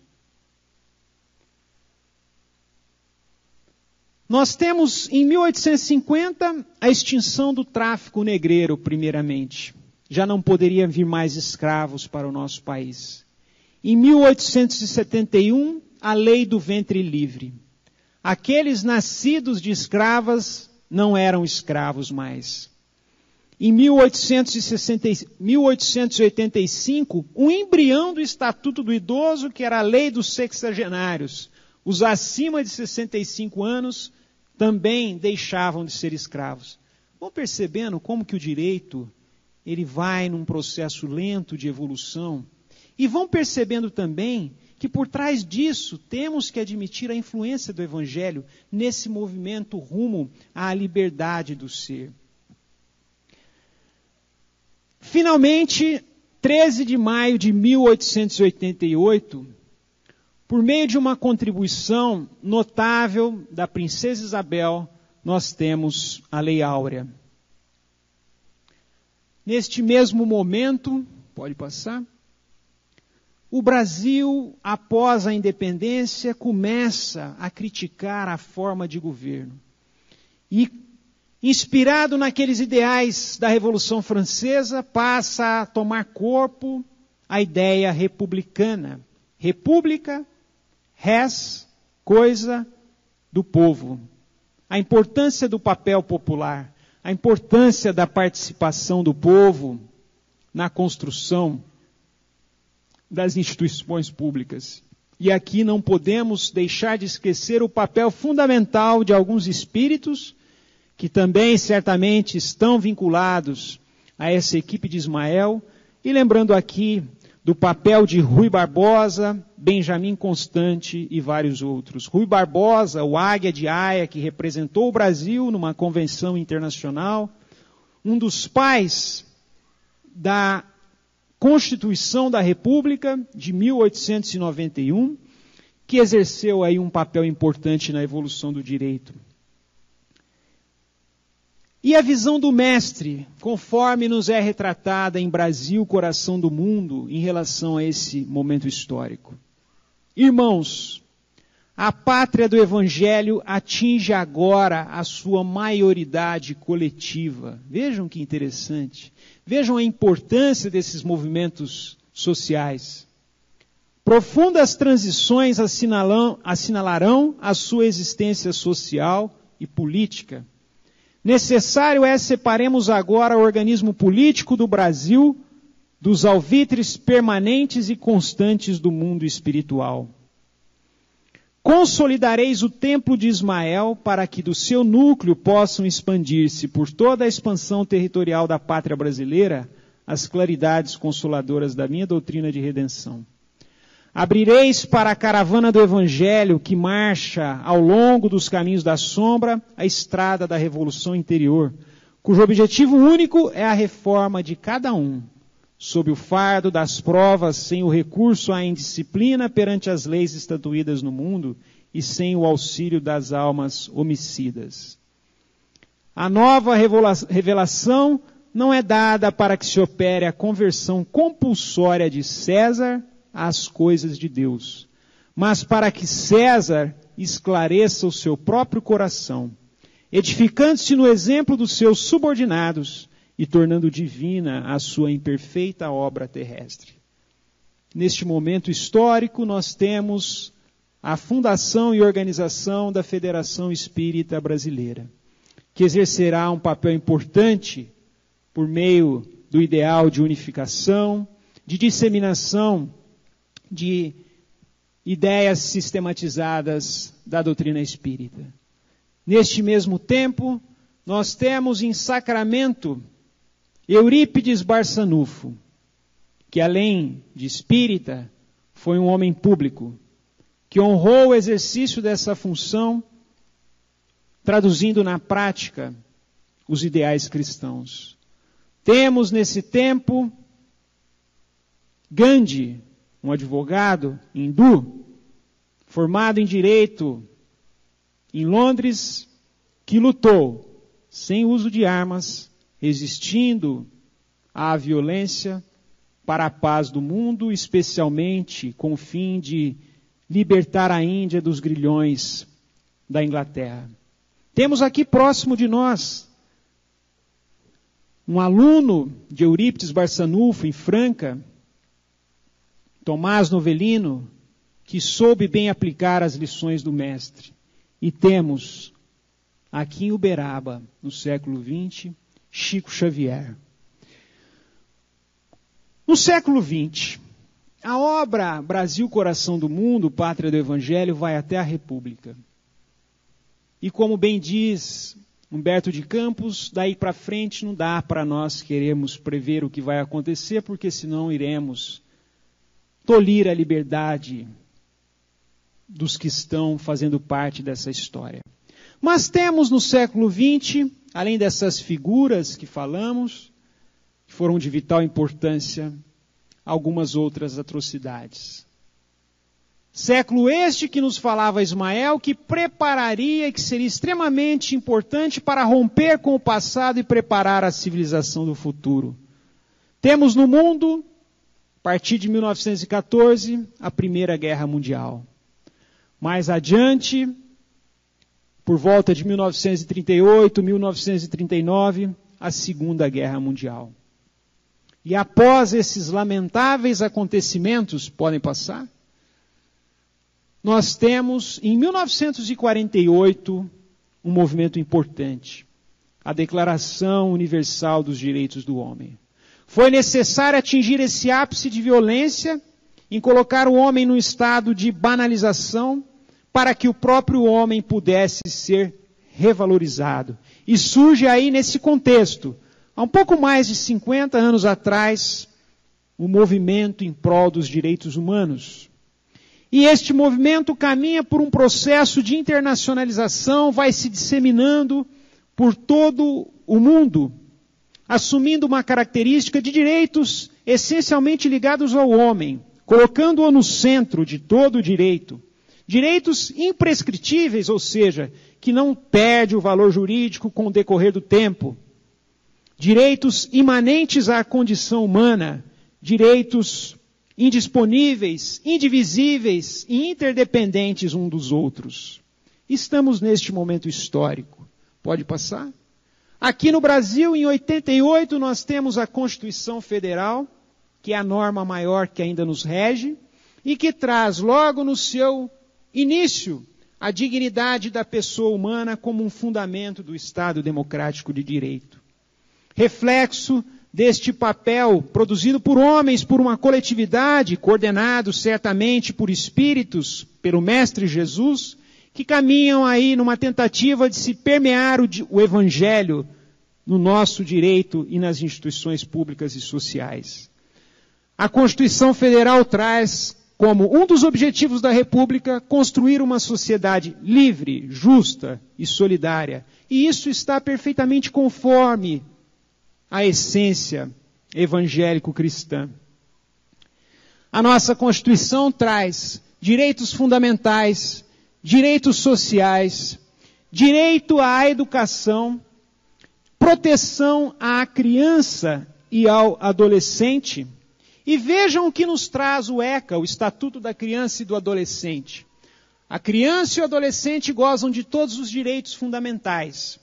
Nós temos, em 1850, a extinção do tráfico negreiro, primeiramente. Já não poderia vir mais escravos para o nosso país. Em 1871, a lei do ventre livre. Aqueles nascidos de escravas não eram escravos mais. Em 1885, um embrião do Estatuto do Idoso, que era a lei dos sexagenários. Os acima de 65 anos também deixavam de ser escravos. Vão percebendo como que o direito ele vai num processo lento de evolução. E vão percebendo também que por trás disso temos que admitir a influência do Evangelho nesse movimento rumo à liberdade do ser. Finalmente, 13 de maio de 1888, por meio de uma contribuição notável da princesa Isabel, nós temos a Lei Áurea. Neste mesmo momento, pode passar, o Brasil, após a independência, começa a criticar a forma de governo. E, inspirado naqueles ideais da Revolução Francesa, passa a tomar corpo a ideia republicana. República, res, coisa do povo. A importância do papel popular, a importância da participação do povo na construção das instituições públicas. E aqui não podemos deixar de esquecer o papel fundamental de alguns espíritos que também certamente estão vinculados a essa equipe de Ismael, e lembrando aqui do papel de Rui Barbosa, Benjamin Constant e vários outros. Rui Barbosa, o Águia de Haia, que representou o Brasil numa convenção internacional, um dos pais da Constituição da República de 1891, que exerceu aí um papel importante na evolução do direito. E a visão do mestre, conforme nos é retratada em Brasil, coração do mundo, em relação a esse momento histórico. Irmãos, A pátria do Evangelho atinge agora a sua maioridade coletiva. Vejam que interessante. Vejam a importância desses movimentos sociais. Profundas transições assinalarão a sua existência social e política. Necessário é separemos agora o organismo político do Brasil dos alvitres permanentes e constantes do mundo espiritual. Consolidareis o templo de Ismael para que do seu núcleo possam expandir-se por toda a expansão territorial da pátria brasileira as claridades consoladoras da minha doutrina de redenção. Abrireis para a caravana do Evangelho que marcha ao longo dos caminhos da sombra a estrada da revolução interior, cujo objetivo único é a reforma de cada um, sob o fardo das provas, sem o recurso à indisciplina perante as leis estatuídas no mundo e sem o auxílio das almas homicidas. A nova revelação não é dada para que se opere a conversão compulsória de César às coisas de Deus, mas para que César esclareça o seu próprio coração, edificando-se no exemplo dos seus subordinados e tornando divina a sua imperfeita obra terrestre. Neste momento histórico, nós temos a fundação e organização da Federação Espírita Brasileira, que exercerá um papel importante por meio do ideal de unificação, de disseminação de ideias sistematizadas da doutrina espírita. Neste mesmo tempo, nós temos em Sacramento Eurípides Barçanufo, que além de espírita, foi um homem público, que honrou o exercício dessa função, traduzindo na prática os ideais cristãos. Temos nesse tempo Gandhi, um advogado hindu, formado em direito em Londres, que lutou sem uso de armas, resistindo à violência para a paz do mundo, especialmente com o fim de libertar a Índia dos grilhões da Inglaterra. Temos aqui próximo de nós um aluno de Eurípides Barçanufo, em Franca, Tomás Novelino, que soube bem aplicar as lições do mestre. E temos, aqui em Uberaba, no século XX, Chico Xavier. No século XX, a obra Brasil, Coração do Mundo, Pátria do Evangelho, vai até a República. E como bem diz Humberto de Campos, daí para frente não dá para nós queremos prever o que vai acontecer, porque senão iremos tolir a liberdade dos que estão fazendo parte dessa história. Mas temos no século XX, além dessas figuras que falamos, que foram de vital importância, algumas outras atrocidades. Século este que nos falava Ismael, que prepararia e que seria extremamente importante para romper com o passado e preparar a civilização do futuro. Temos no mundo, a partir de 1914, a Primeira Guerra Mundial. Mais adiante, por volta de 1938, 1939, a Segunda Guerra Mundial. E após esses lamentáveis acontecimentos, podem passar? Nós temos, em 1948, um movimento importante, a Declaração Universal dos Direitos do Homem. Foi necessário atingir esse ápice de violência em colocar o homem num estado de banalização para que o próprio homem pudesse ser revalorizado. E surge aí nesse contexto, há um pouco mais de 50 anos atrás, o movimento em prol dos direitos humanos. E este movimento caminha por um processo de internacionalização, vai se disseminando por todo o mundo, assumindo uma característica de direitos essencialmente ligados ao homem, colocando-o no centro de todo o direito. Direitos imprescritíveis, ou seja, que não perde o valor jurídico com o decorrer do tempo. Direitos imanentes à condição humana, direitos indisponíveis, indivisíveis e interdependentes uns dos outros. Estamos neste momento histórico. Pode passar? Aqui no Brasil, em 88, nós temos a Constituição Federal, que é a norma maior que ainda nos rege, e que traz logo no seu início a dignidade da pessoa humana como um fundamento do Estado democrático de direito. Reflexo deste papel produzido por homens, por uma coletividade, coordenado certamente por espíritos, pelo Mestre Jesus, que caminham aí numa tentativa de se permear o Evangelho no nosso direito e nas instituições públicas e sociais. A Constituição Federal traz como um dos objetivos da República construir uma sociedade livre, justa e solidária. E isso está perfeitamente conforme a essência evangélico-cristã. A nossa Constituição traz direitos fundamentais, direitos sociais, direito à educação, proteção à criança e ao adolescente. E vejam o que nos traz o ECA, o Estatuto da Criança e do Adolescente. A criança e o adolescente gozam de todos os direitos fundamentais,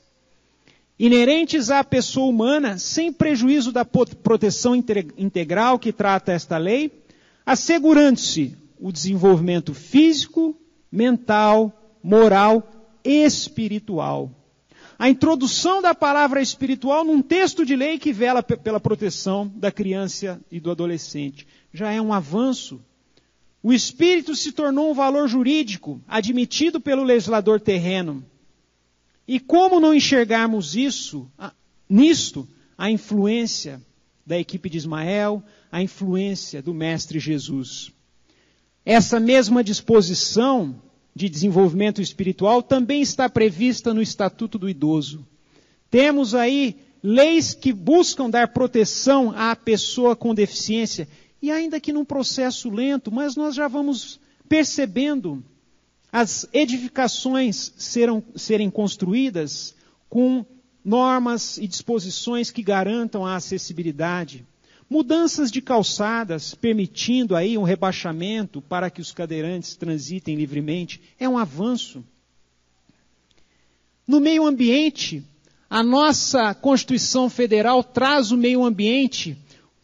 inerentes à pessoa humana, sem prejuízo da proteção integral que trata esta lei, assegurando-se o desenvolvimento físico, mental, moral e espiritual. A introdução da palavra espiritual num texto de lei que vela pela proteção da criança e do adolescente já é um avanço. O espírito se tornou um valor jurídico admitido pelo legislador terreno. E como não enxergarmos nisto, a influência da equipe de Ismael, a influência do Mestre Jesus. Essa mesma disposição de desenvolvimento espiritual também está prevista no Estatuto do Idoso. Temos aí leis que buscam dar proteção à pessoa com deficiência, e ainda que num processo lento, mas nós já vamos percebendo as edificações serem construídas com normas e disposições que garantam a acessibilidade. Mudanças de calçadas, permitindo aí um rebaixamento para que os cadeirantes transitem livremente, é um avanço. No meio ambiente, a nossa Constituição Federal traz o meio ambiente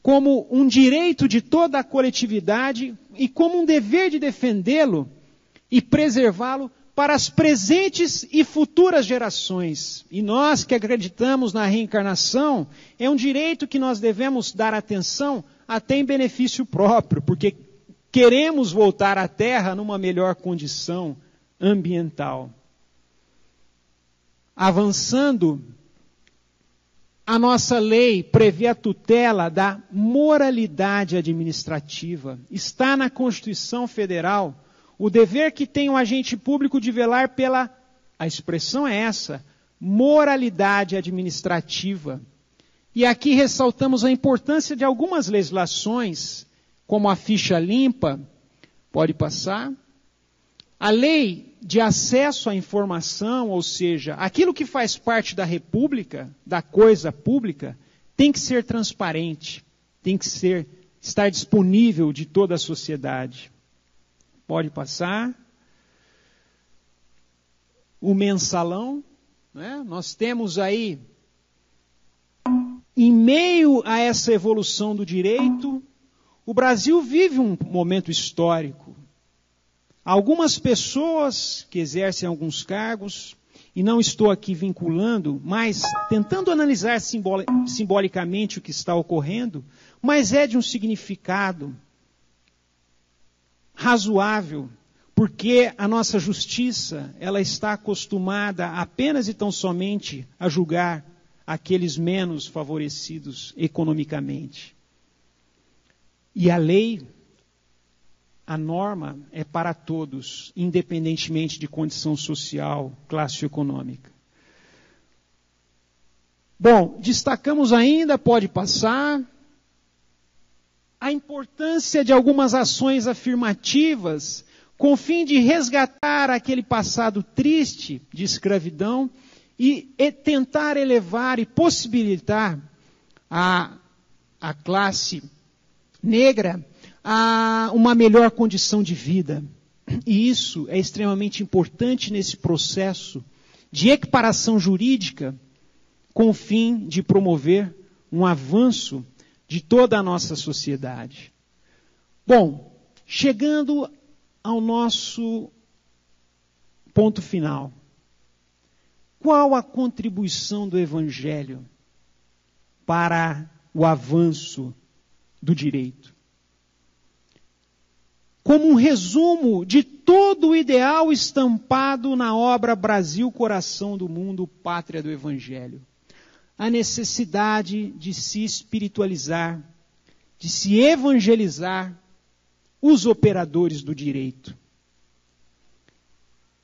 como um direito de toda a coletividade e como um dever de defendê-lo e preservá-lo para as presentes e futuras gerações. E nós que acreditamos na reencarnação, é um direito que nós devemos dar atenção até em benefício próprio, porque queremos voltar à Terra numa melhor condição ambiental. Avançando, a nossa lei prevê a tutela da moralidade administrativa. Está na Constituição Federal o dever que tem o agente público de velar pela, a expressão é essa, moralidade administrativa. E aqui ressaltamos a importância de algumas legislações, como a ficha limpa, pode passar, a lei de acesso à informação, ou seja, aquilo que faz parte da república, da coisa pública, tem que ser transparente, tem que estar disponível de toda a sociedade. Pode passar. O mensalão, né? Nós temos aí, em meio a essa evolução do direito, o Brasil vive um momento histórico. Algumas pessoas que exercem alguns cargos, e não estou aqui vinculando, mas tentando analisar simbolicamente o que está ocorrendo, mas é de um significado razoável, porque a nossa justiça, ela está acostumada apenas e tão somente a julgar aqueles menos favorecidos economicamente. E a lei, a norma é para todos, independentemente de condição social, classe econômica. Bom, destacamos ainda, pode passar, a importância de algumas ações afirmativas com o fim de resgatar aquele passado triste de escravidão e tentar elevar e possibilitar a classe negra a uma melhor condição de vida. E isso é extremamente importante nesse processo de equiparação jurídica com o fim de promover um avanço de toda a nossa sociedade. Bom, chegando ao nosso ponto final. Qual a contribuição do Evangelho para o avanço do direito? Como um resumo de todo o ideal estampado na obra Brasil, Coração do Mundo, Pátria do Evangelho. A necessidade de se espiritualizar, de se evangelizar os operadores do direito.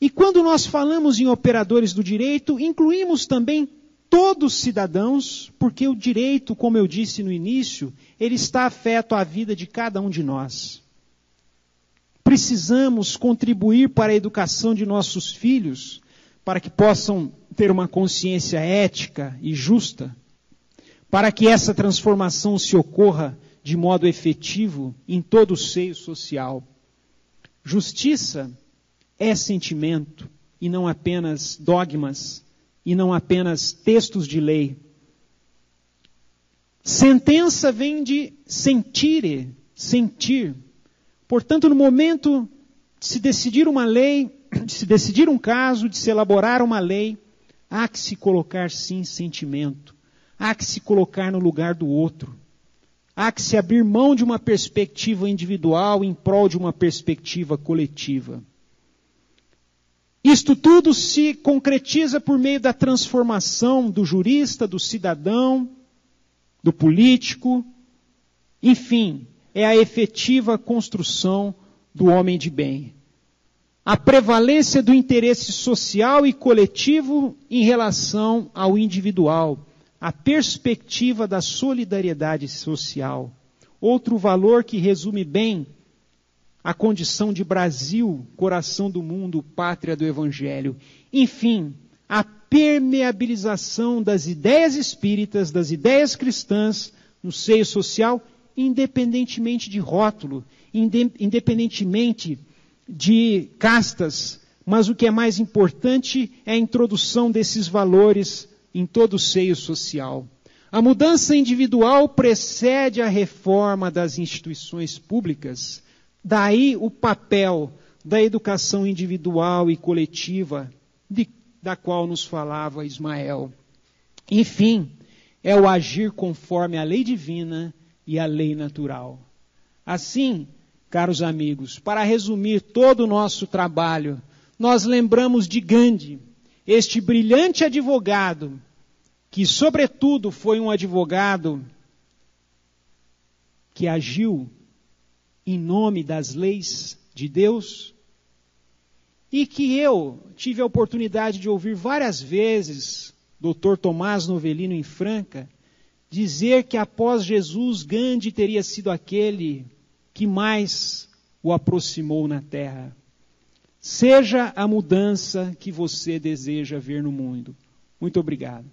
E quando nós falamos em operadores do direito, incluímos também todos os cidadãos, porque o direito, como eu disse no início, ele está afeto à vida de cada um de nós. Precisamos contribuir para a educação de nossos filhos, para que possam ter uma consciência ética e justa, para que essa transformação se ocorra de modo efetivo em todo o seio social. Justiça é sentimento, e não apenas dogmas, e não apenas textos de lei. Sentença vem de sentire, sentir. Portanto, no momento de se decidir uma lei, de se decidir um caso, de se elaborar uma lei, há que se colocar sim sentimento, há que se colocar no lugar do outro, há que se abrir mão de uma perspectiva individual em prol de uma perspectiva coletiva. Isto tudo se concretiza por meio da transformação do jurista, do cidadão, do político, enfim, é a efetiva construção do homem de bem. A prevalência do interesse social e coletivo em relação ao individual, a perspectiva da solidariedade social. Outro valor que resume bem a condição de Brasil, coração do mundo, pátria do Evangelho. Enfim, a permeabilização das ideias espíritas, das ideias cristãs no seio social, independentemente de rótulo, independentemente de castas, mas o que é mais importante é a introdução desses valores em todo o seio social. A mudança individual precede a reforma das instituições públicas. Daí o papel da educação individual e coletiva, da qual nos falava Ismael. Enfim, é o agir conforme a lei divina e a lei natural. Assim, caros amigos, para resumir todo o nosso trabalho, nós lembramos de Gandhi, este brilhante advogado, que sobretudo foi um advogado que agiu em nome das leis de Deus, e que eu tive a oportunidade de ouvir várias vezes Dr. Tomás Novelino em Franca dizer que após Jesus, Gandhi teria sido aquele que mais o aproximou na terra. Seja a mudança que você deseja ver no mundo. Muito obrigado.